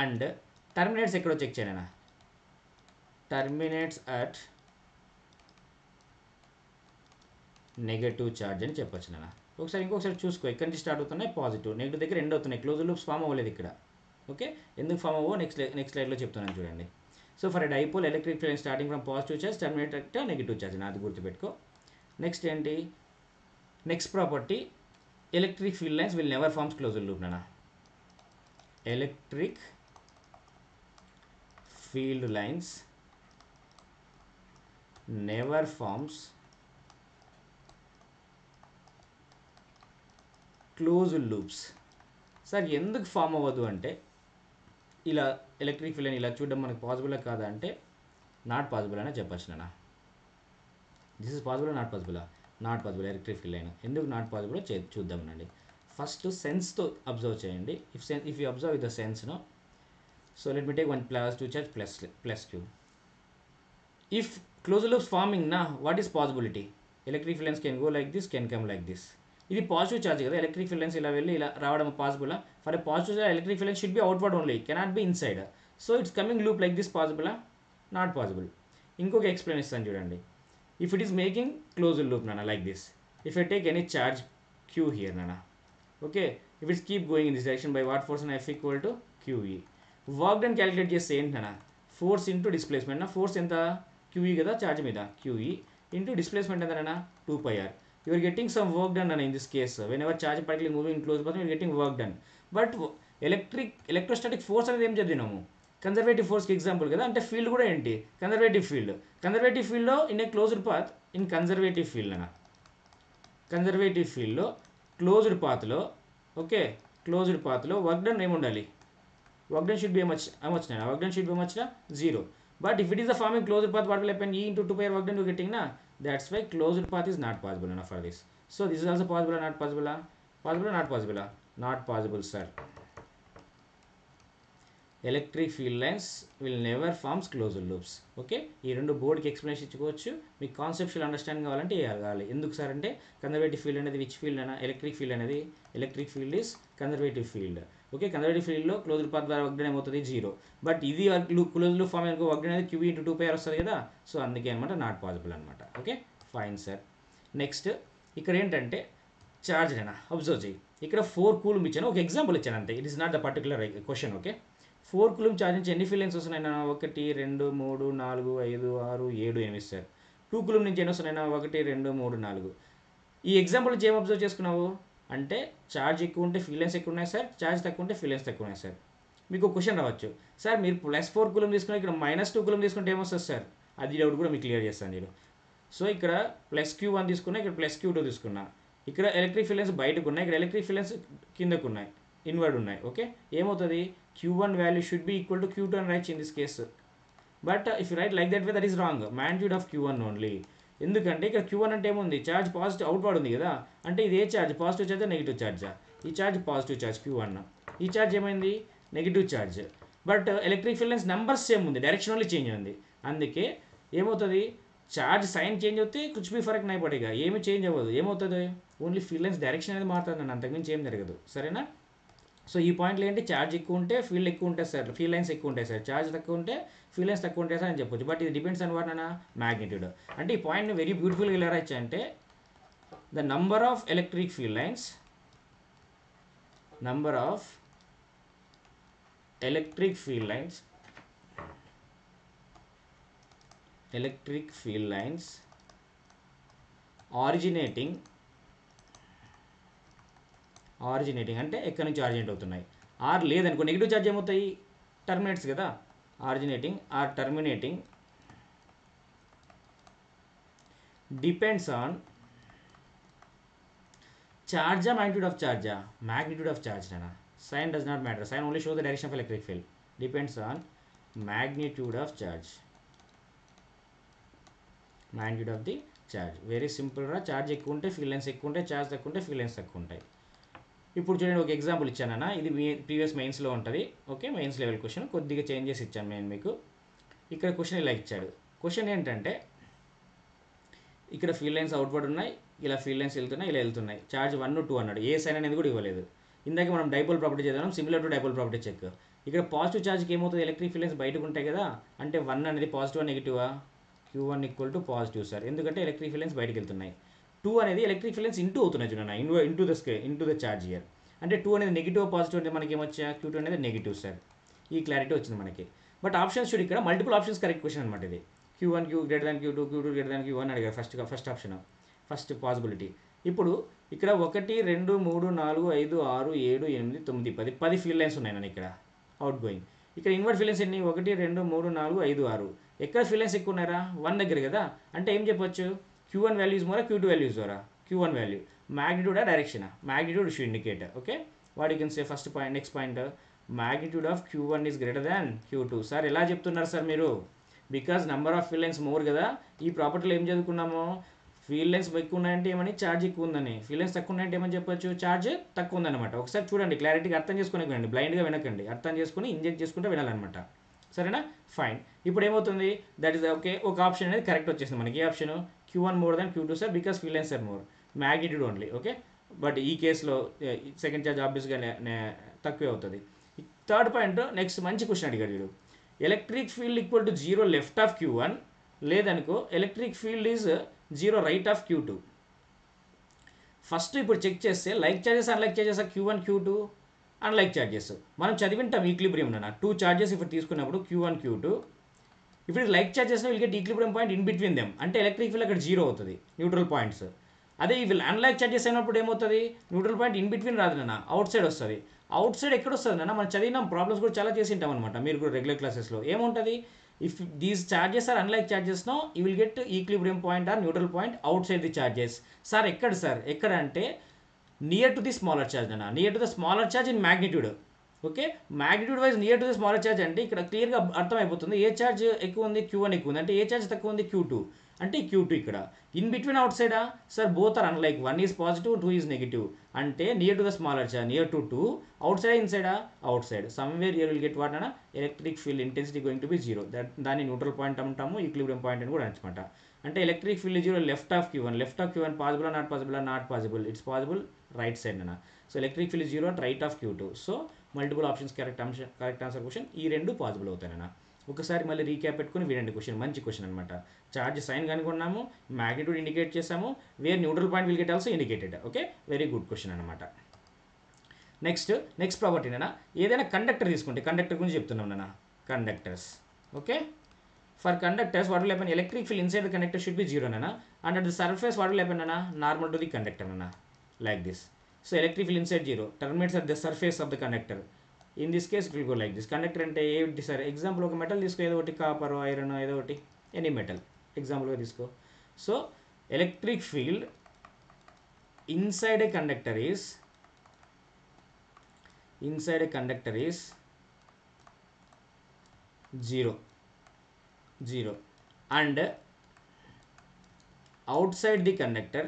and terminates ఎక్కడో check చేయనా, terminates at negative charge అని చెప్పొచ్చు నాన్న. ఇంకొకసారి చూసుకో, ఎక్కడి నుంచి స్టార్ట్ అవుతున్నాయి, పాజిటివ్, నెగిటివ్ దగ్గర ఎండ్ అవుతున్నాయి, క్లోజ్ లూప్స్ ఫామ్ అవ్వలేదు ఇక్కడ. ఓకే, ఎందుకు ఫామ్ అవ్వో నెక్స్ట్ స్లైడ్లో చెప్తున్నాను చూడండి. So for a dipole electric field starting from positive charge terminate at negative charge, అది గుర్తుపెట్టుకో. నెక్స్ట్ ఏంటి, next property, electric field lines will never forms closed loop నాన్న. Electric field lines never forms closed loops. Sir ఎందుకు form అవ్వదు అంటే, ఇలా electric field line ఇలా చూడడం మనకు పాసిబుల్ కాదా అంటే, నాట్ పాసిబుల్ అని చెప్పచ్చు నాన్న. This is possible, not possible, not possible electric field line. ఎందుకు నాట్ పాసిబుల్ చూద్దామనండి. ఫస్ట్ సెన్స్తో అబ్జర్వ్ చేయండి. If you observe with the sense no, so let me take 1 + 2 charge plus q. If closed loops forming na, what is possibility, electric field lines can go like this, can come like this. ఇది positive charge కదా, electric field lines ఇలా వెళ్ళి ఇలా రావడం possible. For a positive charge electric field lines should be outward only, cannot be inside. So it's coming loop like this, పాసిబులా, not possible. ఇంకొక explain ఇస్తాను చూడండి. If it is making closed loop నాన్న, like this, if I take any charge Q here నాన్న, okay, if it's keep going in this direction by what force, F equal to QE. Work done calculate చేస్తే ఏంటన్నా, force into displacement. Force ఎంత, QE కదా charge మీద, QE into displacement ఎంతనా, 2πr. You are getting some work done in this case. Whenever charge particle moving in closed path, you are getting work done. But electrostatic force అనేది ఏం చదివినాము, conservative ఫోర్స్కి example కదా. అంటే field కూడా ఏంటి, conservative ఫీల్డ్లో in a closed path, in conservative ఫీల్డ్లో closed పాత్లో, okay, closed పాత్లో వర్క్ డన్ ఏముండాలి, work done should be much నా, work done should be much నా, 0. But if it is the forming closed path, what will happen, E into 2πr work done you are getting na. That's why closed path is not possible enough for this. So this is also possible or not possible? Possible or not possible? Not possible, sir. Electric field lines will never forms closed loops. Okay, ఈ రెండు బోర్డ్కి explanation ఇచ్చుకోవచ్చు. మీకు conceptual understanding కావాలంటే కావాలి. ఎందుకు sir అంటే, conservative field అనేది which field అయినా, ఎలక్ట్రిక్ ఫీల్డ్ అనేది, electric field is conservative field. Okay, conservative ఫీల్డ్లో క్లోజ్డ్ పాత్ ద్వారా వర్క్ డన్ ఏమవుతుంది, 0. బట్ ఇది closed loop form work done అనేది QE into 2πr వస్తుంది కదా. సో అందుకే అనమాట నాట్ పాసిబుల్ అనమాట. Okay, fine sir. నెక్స్ట్ ఇక్కడ ఏంటంటే ఛార్జ్ అయినా అబ్జర్వ్ చేయి, ఇక్కడ 4 కూలుంబ్ ఇచ్చాను, ఒక ఎగ్జాంపుల్ ఇచ్చాను అంతే, it is not the particular question. Okay, 4 coulomb charge నుంచి ఎన్ని ఫీల్ లైన్స్ వస్తున్నాయినా 1 2 3 4 5 6 7 8 సార్. 2 కూలుంబ్ నుంచి ఎన్ని వస్తున్నాయినా 1 2 3 4. ఈ ఎగ్జాంపుల్ నుంచి ఏం అబ్జర్వ్ చేసుకున్నావు అంటే ఛార్జ్ ఎక్కువ ఉంటే ఫీల్ లైన్స్ ఎక్కువ ఉన్నాయి సార్, ఛార్జ్ తక్కువ ఉంటే ఫీల్ లైన్స్ తక్కువ ఉన్నాయి సార్. మీకు ఒక క్వశ్చన్ రావచ్చు, సార్ మీరు +4 కూలుంబ్ తీసుకుని ఇక్కడ -2 కూలుంబ్ తీసుకుంటే ఏమొస్తుంది సార్, అది డౌట్ కూడా మీకు క్లియర్ చేస్తాను నేను. సో ఇక్కడ +Q1 తీసుకున్నా, ఇక్కడ +Q2 తీసుకున్నా, ఇక్కడ ఎలక్ట్రిక్ ఫీల్ లైన్స్ బయటకు ఉన్నాయి, ఇక్కడ ఎలక్ట్రిక్ ఫీల్ లైన్స్ కిందకు ఉన్నాయి, ఇన్వర్డ్ ఉన్నాయి. ఓకే, ఏమవుతుంది Q1 value should be equal to Q2 అని right in this case. But if you right like that way that is wrong, magnitude of Q1 only. ఎందుకంటే ఇక్కడ Q1 అంటే ఏముంది, charge positive outward ఉంది కదా, అంటే ఇది ఏ ఛార్జ్, పాజిటివ్ ఛార్జా నెగిటివ్ ఛార్జా, ఈ ఛార్జ్ పాజిటివ్ ఛార్జ్ Q1, ఈ ఛార్జ్ ఏమైంది negative charge. But electric field lines numbers same ఉంది, డైరెక్షన్ ఓన్లీ చేంజ్ ఉంది. అందుకే ఏమవుతుంది ఛార్జ్ సైన్ చేంజ్ అవుతే కుచ్ బి ఫరక్ నై పడేగా, ఏమి చేంజ్ అవ్వదు. ఏమవుతుంది ఓన్లీ ఫీల్డ్ లైన్స్ డైరెక్షన్ అనేది మారుతుంది, అంతకుమించి ఏం జరగదు. సరేనా. సో ఈ పాయింట్లు ఏంటి, ఛార్జ్ ఎక్కువ ఉంటే ఫీల్డ్ ఎక్కువ ఉంటాయి సార్, ఫీల్డ్ లైన్స్ ఎక్కువ ఉంటాయి సార్, ఛార్జ్ తక్కువ ఉంటే ఫీల్డ్ లైన్స్ తక్కువ ఉంటాయి సార్ అని చెప్పొచ్చు. బట్ ఇది డిపెండ్స్ ఆన్ వాట్ అన్న మ్యాగ్నిట్యూడ్. అంటే ఈ పాయింట్ని వెరీ బ్యూటిఫుల్గా ఎలా రాయొచ్చు అంటే the number of electric field lines, number of electric field lines originating అంటే ఎక్కడి నుంచి ఆరిజినేట్ అవుతున్నాయి. ఆర్ లేదనుకో నెగిటివ్ ఛార్జ్ ఏమవుతాయి, టర్మినేట్స్ కదా, originating or terminating depends on charge magnitude of charge, magnitude of charge nana, sign does not matter, sign only shows the direction of electric field, depends on magnitude of charge, magnitude of the charge. Very simple రా, charge ఎక్కువ ఉంటే field lines ఎక్కువ ఉంటాయి, charge తక్కువ ఉంటే field lines తక్కువ ఉంటాయి. ఇప్పుడు చూడండి ఒక ఎగ్జాంపుల్ ఇచ్చానన్నా, ఇది ప్రీవియస్ మెయిన్స్లో ఉంటుంది. ఓకే, మెయిన్స్ లెవెల్ క్వశ్చన్ కొద్దిగా చేంజ్ చేసి ఇచ్చాను నేను మీకు. ఇక్కడ క్వశ్చన్ ఇలా ఇచ్చాడు, క్వశ్చన్ ఏంటంటే ఇక్కడ ఫీల్డ్ లైన్స్ అవుట్వర్డ్ ఉన్నాయి, ఇలా ఫీల్డ్ లైన్స్ వెళ్తున్నాయి, ఇలా వెళ్తున్నాయి, ఛార్జ్ 1 2 అన్నాడు, ఏ సైన్ అనేది కూడా ఇవ్వలేదు. ఇందాక మనం డైపోల్ ప్రాపర్టీ చేద్దాం, similar to dipole property check. ఇక్కడ పాజిటివ్ ఛార్జ్కి ఏమవుతుంది, ఎలక్ట్రిక్ ఫీల్డ్ లైన్స్ బయటకు ఉంటాయి కదా, అంటే 1 అనేది పాజిటివ్ నెగిటివా, Q1 equal to positive sir, ఎందుకంటే ఎలక్ట్రిక్ ఫీల్డ్ లైన్స్ బయటకు వెళ్తున్నాయి. 2 అనేది ఎలక్ట్రిక్ ఫీల్డ్ లైన్స్ ఇంటూ అవుతున్నాయి చూడండి, ఇంటూ ద ఛార్జ్ ఇయర్, అంటే 2 అనేది నెగిటివ్ పాజిటివ్ అంటే మనకి ఏమొచ్చా, Q2 అనేది నెగిటివ్ సార్. ఈ క్లారిటీ వచ్చింది మనకి. బట్ ఆప్షన్స్ చూడు, ఇక్కడ మల్టిపుల్ ఆప్షన్స్ కరెక్ట్ క్వశ్చన్ అనమాట ఇది. Q1 greater than Q2, Q2 greater than Q1 అడిగారు ఫస్ట్ ఆప్షన్, ఫస్ట్ పాసిబిలిటీ. ఇప్పుడు ఇక్కడ 1 2 3 4 5 6 7 8 9 10 10 ఫీల్డ్ లైన్స్ ఉన్నాయి నన్ను ఇక్కడ అవుట్ గోయింగ్. ఇక్కడ ఇన్వర్ట్ ఫీల్డ్ లైన్స్ ఎన్ని, 1 2 3 4 5 6. ఎక్కడ ఫీల్డ్ లైన్స్ ఎక్కువ ఉన్నారా, 1 దగ్గర కదా, అంటే ఏం చెప్పొచ్చు, Q1 వాల్యూస్ మోరా Q2 వాల్యూస్ మోరా, Q1 వాల్యూ. మ్యాగ్నిట్యూడా డైరెక్షనా, magnitude should indicate. Okay, what you can say first point. Next point, magnitude of Q1 is greater than Q2. Sir ఎలా చెప్తున్నారు సార్ మీరు, because number of field lines more కదా. ఈ ప్రాపర్టీలో ఏం చదువుకున్నాము, field lines ఎక్కువ ఉన్నాయంటే ఏమని, ఛార్జ్ ఎక్కువ ఉందని, ఫీల్డ్ లైన్స్ తక్కువ ఉన్నాయంటే ఏమని చెప్పొచ్చు, ఛార్జ్ తక్కువ ఉందన్నమాట. ఒకసారి చూడండి, క్లారిటీగా అర్థం చేసుకుని వినండి, బ్లైండ్గా వినకండి, అర్థం చేసుకుని ఇంజెక్ట్ చేసుకుంటే వినాలన్నమాట. సరేనా, ఫైన్. ఇప్పుడు ఏమవుతుంది, దట్ ఈస్ ఓకే, ఒక ఆప్షన్ అనేది కరెక్ట్ వచ్చేసింది మనకి. A option, Q1 more than Q2 sir, because field lines are more, magnitude only. Okay, but ఈ కేసులో సెకండ్ ఛార్జ్ ఆబ్వియస్గా తక్కువే అవుతుంది. థర్డ్ పాయింట్, నెక్స్ట్ మంచి క్వశ్చన్ అడిగాడు వీడు, electric field equal to 0 left of Q1, లేదనుకో electric field is 0 right of Q2. First ఇప్పుడు చెక్ చేస్తే like charges unlike charges Q1 Q2 unlike charges మనం చదివింటాం ఈక్లిబ్రియం అన్న 2 చార్జెస్ ఇప్పుడు తీసుకున్నప్పుడు Q1 Q2. ఇప్పుడు like charges will get equilibrium point in between them, అంటే electric field అక్కడ 0 అవుతుంది, న్యూట్రల్ పాయింట్స్. అదే ఇవి అన్లైక్ చార్జెస్ అయినప్పుడు ఏమవుతుంది, న్యూట్రల్ పాయింట్ ఇన్ బిట్వీన్ రాదు నాన్న, అవుట్ సైడ్ వస్తుంది. అవుట్ సైడ్ ఎక్కడ వస్తుంది నాన్న, మనం చదివిన ప్రాబ్లమ్స్ కూడా చాలా చేసి ఉంటాం అనమాట, మీరు కూడా రెగ్యులర్ క్లాసెస్లో. ఏముంటుంది, if these charges are unlike charges no you will get equilibrium point or neutral point outside the charges. Sir ఎక్కడ అంటే near to the smaller charge అన్న, near to the smaller charge in magnitude. Okay, magnitude wise near to the smaller charge అంటే ఇక్కడ క్లియర్గా అర్థమైపోతుంది, ఏ charge ఎక్కువ ఉంది, Q1 ఎక్కువ ఉంది, అంటే ఏ చార్జ్ తక్కువ ఉంది, Q2, అంటే Q2. ఇక్కడ ఇన్ బిట్వీన్ అవుట్ సైడా sir, both are unlike, 1 is positive 2 is negative, అంటే near to the smaller charge, near to 2, outside ఇన్ సైడా, outside. Somewhere here will get what అన్న, electric field intensity going to be 0, దాన్ని neutral point అంటాము, equilibrium point అని కూడా అనమాట. అంటే electric field 0 left of Q1, left of Q1 possible not possible, not possible, it's possible right side అన్న. So electric field 0 right of Q2. So multiple options correct answer question, ఈ రెండు possible అవుతాయన్న. ఒకసారి మళ్ళీ recap పెట్టుకుని వినండి question, మంచి question అనమాట. Charge sign కనుక్కున్నాము, మ్యాగ్నిట్యూడ్ ఇండికేట్ చేసాము, where neutral point will get also indicated. Okay, very good question అనమాట. నెక్స్ట్ ప్రాపర్టీ నాన్న, ఏదైనా కండక్టర్ తీసుకుంటే, కండక్టర్ గురించి చెప్తున్నాం నాన్న, conductors. Okay, for conductors what will happen, electric field inside the conductor should be zero నాన్న, and at the surface what will happen నాన్న, normal to the conductor నాన్న, like this. So electric field inside zero terminates at the surface of the conductor. In this case it will go like this. Conductor అంటే ఏంటి sir, example ఒక metal తీసుకో, ఏదో ఒకటి copper, iron, ఏదో ఒకటి, any metal ఎగ్జాంపుల్గా తీసుకో. So electric field inside A conductor is zero and outside the conductor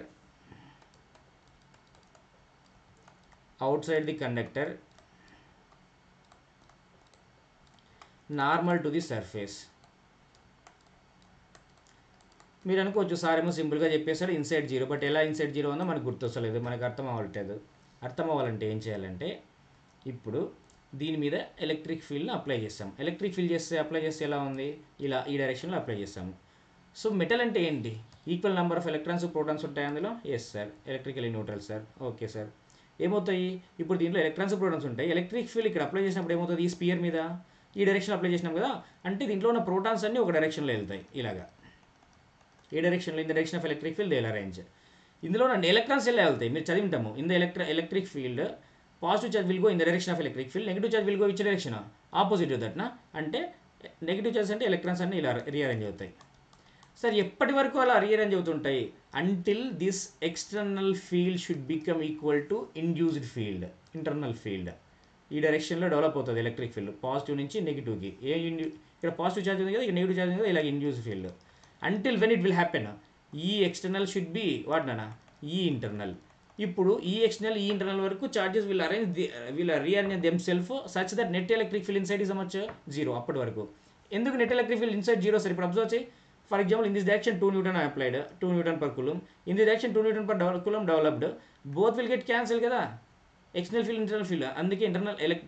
normal to the surface. మీరు అనుకోవచ్చు సార్ ఏమో సింపుల్గా చెప్పేసాడు ఇన్సైడ్ జీరో, బట్ ఎలా ఇన్సైడ్ జీరో ఉందో మనకు గుర్తొస్తలేదు, మనకు అర్థం అవ్వాలంటే ఏం చేయాలంటే, ఇప్పుడు దీని మీద ఎలక్ట్రిక్ ఫీల్డ్ని అప్లై చేస్తాం. ఎలక్ట్రిక్ ఫీల్డ్ అప్లై చేస్తే ఎలా ఉంది, ఇలా ఈ డైరెక్షన్లో అప్లై చేస్తాము. సో మెటల్ అంటే ఏంటి, equal number of electrons protons ఉంటాయి అందులో. Yes sir, electrically neutral sir. Okay sir, ఏమవుతాయి ఇప్పుడు దీంట్లో ఎలక్ట్రాన్స్ ప్రోటాన్స్ ఉంటాయి. ఎలక్ట్రిక్ ఫీల్డ్ ఇక్కడ అప్లై చేసినప్పుడు ఏమవుతుంది, ఈ స్పియర్ మీద ఈ డైరెక్షన్ అప్లై చేసినాం కదా, అంటే దీంట్లో ఉన్న ప్రోటాన్స్ అన్నీ ఒక డైరెక్షన్లో వెళ్తాయి, ఇలాగా ఏ డైరెక్షన్లో, in the direction of electric field they will arrange. ఇందులో ఎలక్ట్రాన్స్ ఎలా వెళ్తాయి మీరు చదివింటాము. In the electric field positive charge will go in the direction of electric field, negative charge will go which direction, opposite దట్నా. అంటే negative charge అంటే electrons అన్నీ ఇలా రీఅరేంజ్ అవుతాయి. సార్ ఎప్పటి వరకు అలా రీఅరేంజ్ అవుతుంటాయి, until this external field should become equal to induced field, internal field. ఈ డైరెక్షన్లో డెవలప్ అవుతుంది ఎలక్ట్రిక్ ఫీల్డ్, పాజిటివ్ నుంచి నెగిటివ్కి. ఇక్కడ పాజిటివ్ చార్జ్ ఉంది కదా, ఇక్కడ నెగిటివ్ చార్జ్ ఉంది కదా, ఇలా induced field. Until when it will happen, ఈ ఎక్స్టర్నల్ షుడ్ బి వాట్ నానా, ఈ ఇంటర్నల్. ఇప్పుడు ఈ ఎక్స్టర్నల్ ఈ ఇంటర్నల్ వరకు charges will rearrange them self such that net electric field inside is much zero. అప్పటి వరకు ఎందుకు net electric field inside zero sir, ఇప్పుడు అబ్జర్వ్ చేయి. For example, in this direction 2 Newton are applied, 2 Newton per coulomb. In this direction 2 Newton per coulomb developed. Both will get cancelled కదా, external field internal field. అందుకే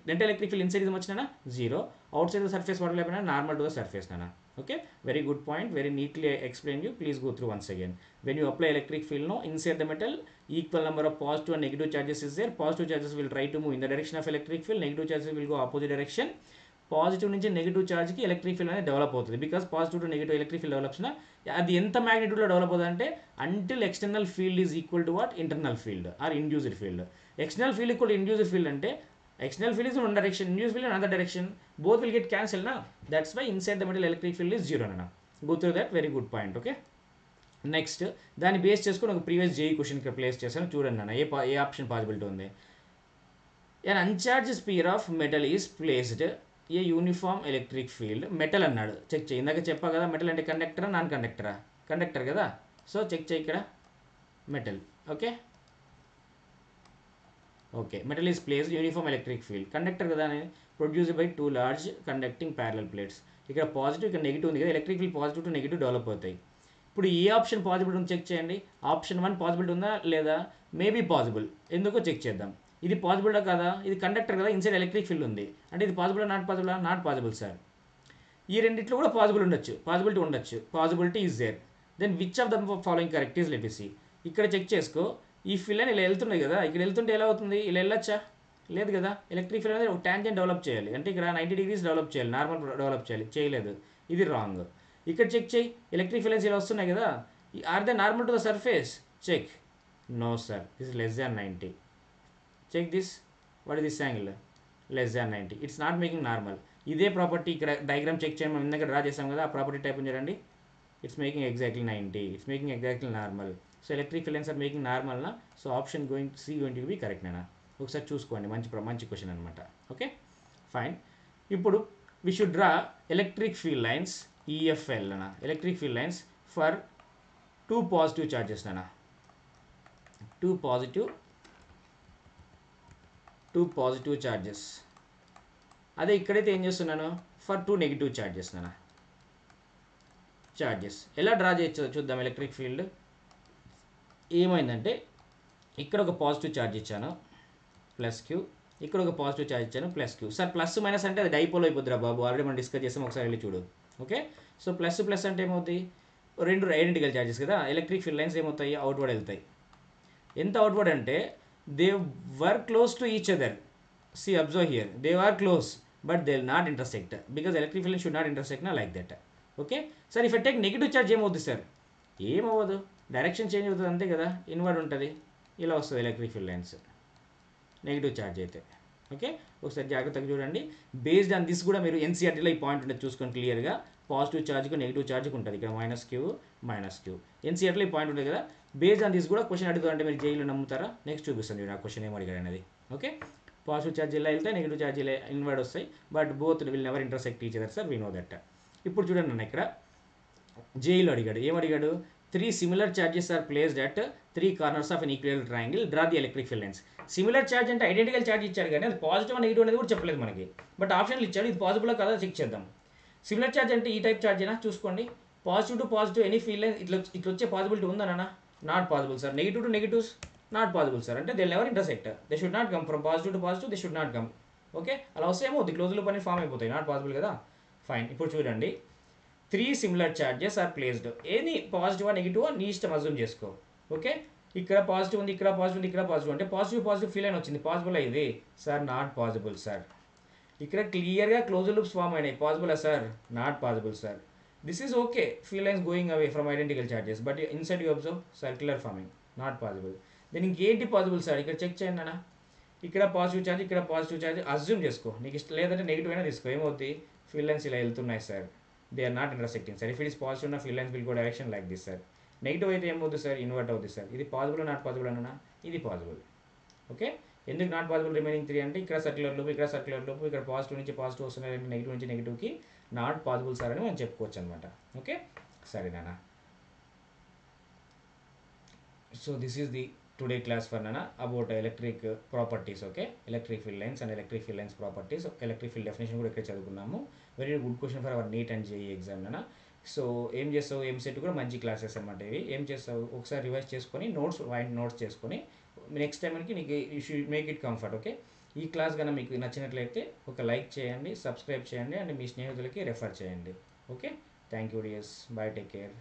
net electric field inside ఇది వచ్చినా zero, outside the surface water లేకపోయినా normal to the surface నానా. Okay, very good point, very neatly explain you. Please go through once again. When you apply electric field no inside the metal, equal number of positive and negative charges is there. Positive charges will try to move in the direction of electric field, negative charges will go opposite direction. Positive నుంచి negative చార్జ్కి electric field అనేది develop అవుతుంది. Because positive to negative electric field develops, అది ఎంత మ్యాగ్నిట్యూడ్లో develop అవుతుంది అంటే, until external field is equal to what, internal field or induced field. External field equal induced field అంటే, external field is in one direction, induced field in another direction, both will get cancelled na. That's why inside the metal electric field is zero na. Go through that, very good point. Okay, next దాన్ని base చేసుకొని ఒక previous JEE question ఇక్కడ place చేశాను, చూడండి అన్న ఏ option possibility ఉంది. an uncharged sphere of metal is placed a uniform electric field, metal అన్నాడు, చెక్ చేయి. ఇందాక చెప్పా కదా మెటల్ అంటే కండక్టరా నాన్ కండక్టరా, కండక్టర్ కదా. సో చెక్ చేయి ఇక్కడ metal. Okay, okay, metal is placed uniform electric field, conductor కదా, produced by 2 large conducting parallel plates. ఇక్కడ పాజిటివ్ ఇక్కడ నెగిటివ్ ఉంది కదా, electric field positive to negative develop అవుతాయి. ఇప్పుడు ఏ ఆప్షన్ పాసిబిలిటీ ఉంది చెక్ చేయండి. ఆప్షన్ 1 పాసిబిలిటీ ఉందా లేదా, మేబీ పాసిబుల్, ఎందుకో చెక్ చేద్దాం. ఇది పాసిబుల్డా కదా, ఇది కండక్టర్ కదా, ఇన్సైడ్ ఎలక్ట్రిక్ ఫీల్డ్ ఉంది, అంటే ఇది possible not possible, not possible sir. ఈ రెండిట్లో కూడా పాసిబిలిటీ ఉండొచ్చు, possibility is there. Then which of the following correct is let me see. ఇక్కడ చెక్ చేసుకో, ఈ ఫీల్డ్ అని ఇలా వెళ్తున్నాయి కదా, ఇక్కడ వెళ్తుంటే ఎలా అవుతుంది, ఇలా వెళ్ళొచ్చా, లేదు కదా. ఎలక్ట్రిక్ ఫీల్డ్ అనేది ఒక ట్యాంజెంట్ డెవలప్ చేయాలి, అంటే ఇక్కడ 90 degrees డెవలప్ చేయాలి, నార్మల్ డెవలప్ చేయాలి, చేయలేదు, ఇది రాంగ్. ఇక్కడ చెక్ చేయి, ఎలక్ట్రిక్ ఫీల్డ్స్ ఇలా వస్తున్నాయి కదా, are they normal to the surface, check, no sir, this is less than 90. Check this, what is this angle, less than 90, it's not making normal. ఇదే property ఇక్కడ డయాగ్రామ్ చెక్ చేయండి, మనం ఇందాక draw చేసాం కదా, ఆ ప్రాపర్టీ టైప్ చూడండి, it's making exactly 90, it's making exactly normal. So electric fields are making నార్మల్నా, so option C going to be correct నేనా. ఒకసారి చూసుకోండి, మంచి క్వశ్చన్ అనమాట. Okay, fine. ఇప్పుడు we should draw electric field lines EFL అనా, electric field lines for 2 positive charges నానా, 2 positive charges. అదే ఇక్కడైతే ఏం చేస్తున్నాను, ఫర్ 2 నెగిటివ్ చార్జెస్ నానా. చార్జెస్ ఎలా డ్రా చేయొచ్చో చూద్దాం. ఎలక్ట్రిక్ ఫీల్డ్ ఏమైందంటే, ఇక్కడ ఒక పాజిటివ్ ఛార్జ్ ఇచ్చాను ప్లస్ క్యూ, ఇక్కడ ఒక పాజిటివ్ ఛార్జ్ ఇచ్చాను plus Q. Sir plus minus అంటే అది డైపోల్ అయిపోద్దిరా బాబు, ఆల్రెడీ మనం డిస్కస్ చేసాం, ఒకసారి వెళ్ళి చూడు. ఓకే, సో ప్లస్ ప్లస్ అంటే ఏమవుతుంది, రెండు ఐడెంటికల్ ఛార్జెస్ కదా, ఎలక్ట్రిక్ ఫీల్డ్ లైన్స్ ఏమవుతాయి, అవుట్వర్డ్ వెళ్తాయి. ఎంత అవుట్వర్డ్ అంటే they were close to each other. See observe here, they are close but they will not intersect because electric field should not intersect నా like that. Okay sir, if I take negative charge ఏమవుతుంది sir, ఏమవ్వదు, direction change అవుతుంది అంతే కదా, inward ఉంటుంది, ఇలా వస్తుంది electric field lines negative charge అయితే. ఓకే, ఒకసారి జాగ్రత్తగా చూడండి. బేస్డ్ ఆన్ దిస్ కూడా మీరు ఎన్సీఆర్టీలో ఈ పాయింట్ ఉంటుంది చూసుకోండి క్లియర్గా, పాజిటివ్ ఛార్జ్కి నెగిటివ్ ఛార్జ్కి ఉంటుంది ఇక్కడ మైనస్ క్యూ. ఎన్సీఆర్టీలో ఈ పాయింట్ ఉంటుంది కదా, బేస్డ్ ఆన్ దిస్ కూడా క్వశ్చన్ అడుగుతుందంటే మీరు జైలు నమ్ముతారా, నెక్స్ట్ చూపిస్తాను చూడండి ఆ క్వశ్చన్ ఏం అడిగాడు అనేది. ఓకే, పాజిటివ్ ఛార్జ్ ఇలా వెళ్తే నెగిటివ్ ఛార్జ్ ఇలా ఇన్వర్డ్ వస్తాయి, but both will never intersect each other sir, we know that. ఇప్పుడు చూడండి నన్ను ఇక్కడ జైలు అడిగాడు, ఏమడిగాడు, 3 similar charges are placed at 3 corners of an equal triangle, draw the electric field lines. Similar charge అంటే ఐడెంటికల్ ఛార్జ్ ఇచ్చాడు కానీ అది పాజిటివ్ నెగిటివ్ అనేది కూడా చెప్పలేదు మనకి, బట్ ఆప్షన్లు ఇచ్చాడు, ఇది పాజిబుల్ కదా చెక్ చేద్దాం. సిమిలర్ ఛార్జ్ అంటే ఈ టైప్ ఛార్జ్ అయినా చూసుకోండి, positive to positive any field line ఇట్లా వచ్చే పాసిబిలిటీ ఉందన్నా, not possible sir. Negative to negatives not possible sir, అంటే they never intersect, they should not come from positive to positive, they should not come. Okay, అలా వస్తే ఏమవుతుంది, close loop అనేది form అయిపోతాయి, not possible కదా. Fine, ఇప్పుడు చూడండి, 3 similar charges are placed, ఏది పాజిటివ్ నెగిటివ్ నీ ఇష్టం అజ్యూమ్ చేసుకో. ఓకే, ఇక్కడ పాజిటివ్ ఉంది, ఇక్కడ పాజిటివ్ ఉంది, ఇక్కడ పాజిటివ్, అంటే పాజిటివ్ ఫీల్ అని వచ్చింది, పాసిబుల్ అయ్యింది సార్, నాట్ పాసిబుల్ సార్. ఇక్కడ క్లియర్గా క్లోజ్ లూప్స్ ఫామ్ అయినాయి, possible sir, not possible sir. This is okay, feel lines going away from identical charges, but inside you observe circular farming, not possible. దీనికి ఇంకేంటి possible sir, ఇక్కడ check చేయండి అన్న, ఇక్కడ positive charge, ఇక్కడ positive charge assume చేసుకో, నీకు ఇష్టం లేదంటే నెగిటివ్ అయినా తీసుకో, ఏమవుతుంది, ఫీల్ లైన్స్ ఇలా వెళ్తున్నాయి sir, they are not intersecting sir. If it is positive నా field lines will go direction like this sir. Negative అయితే ఏమవుతుంది సార్, ఇన్వర్ట్ అవుతుంది సార్. ఇది పాసిబుల్ నాట్ పాసిబుల్ అన్నా, ఇది పాసిబుల్. ఓకే, ఎందుకు నాట్ పాసిబుల్ రిమైనింగ్ 3 అంటే ఇక్కడ సర్క్యులర్ లూప్, ఇక్కడ సర్క్యులర్ లూప్, ఇక్కడ పాజిటివ్ నుంచి పాజిటివ్ వస్తున్నాయి, నెగిటివ్ నుంచి నెగిటివ్కి నాట్ పాసిబుల్ సార్ అని మనం చెప్పుకోవచ్చు అనమాట. ఓకే, సరేనా. So this is the today class for నానా about electric properties. Okay, electric field lines and electric field lines properties, electric field definition కూడా ఇక్కడ చదువుకున్నాము. Very good question for our NEET and JEE exam నానా. So ఏం చేస్తావు, ఎంసెట్ కూడా మంచి classes అనమాట ఇవి. ఏం చేస్తావు, ఒకసారి రివైజ్ చేసుకొని నోట్స్ చేసుకొని నెక్స్ట్ టైంకి నీకు you should make it comfort. Okay, ఈ క్లాస్ కన్నా మీకు నచ్చినట్లయితే ఒక లైక్ చేయండి, సబ్స్క్రైబ్ చేయండి అండ్ మీ స్నేహితులకి రెఫర్ చేయండి. Okay, thank you dears, bye, take care.